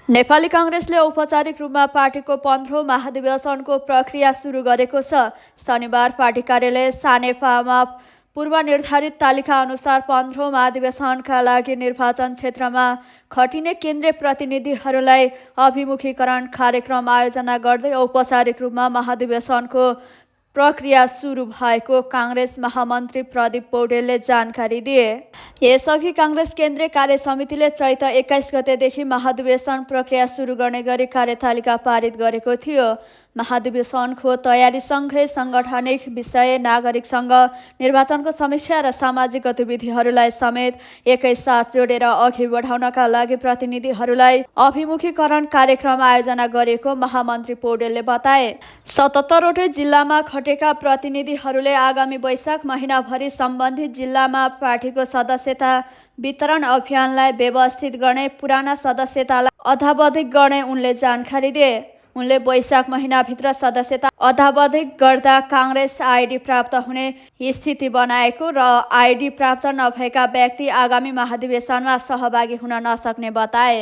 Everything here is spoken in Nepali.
नेपाली कांग्रेसले औपचारिक रूपमा पार्टीको 15औं महाधिवेशनको प्रक्रिया सुरु गरेको छ। शनिबार पार्टी कार्यालय सानेपामा पूर्वनिर्धारित तालिका अनुसार 15औं महाधिवेशनका लागि निर्वाचन क्षेत्रमा खटिने केन्द्रीय प्रतिनिधिहरूलाई अभिमुखीकरण कार्यक्रम आयोजना गर्दै औपचारिक रूपमा महाधिवेशनको प्रक्रिया सुरु भएको कांग्रेस महामन्त्री प्रदीप पौडेलले जानकारी दिए। यसअघि कांग्रेस केन्द्रीय कार्य समितिले चैत 21 गतेदेखि महाधिवेशन प्रक्रिया सुरु गर्ने गरी कार्यतालिका पारित गरेको थियो। महाधिवेशनको तयारीसँगै सांगठनिक विषय, नागरिकसँग निर्वाचनको समीक्षा र सामाजिक गतिविधिहरूलाई समेत एकैसाथ जोडेर अघि बढाउनका लागि प्रतिनिधिहरूलाई अभिमुखीकरण कार्यक्रम आयोजना गरेको महामन्त्री पौडेलले बताए। 77 वटै जिल्लामा खटेका प्रतिनिधिहरूले आगामी वैशाख महिनाभरि सम्बन्धित जिल्लामा पार्टीको सदस्यता वितरण अभियानलाई व्यवस्थित गर्ने, पुराना सदस्यतालाई अद्यावधिक गर्ने उनले जानकारी दिए। उनले वैशाख महिनाभित्र सदस्यता अद्यावधिक गर्दा कांग्रेस आइडी प्राप्त हुने स्थिति बनाएको र आइडी प्राप्त नभएका व्यक्ति आगामी महाधिवेशनमा सहभागी हुन नसक्ने बताए।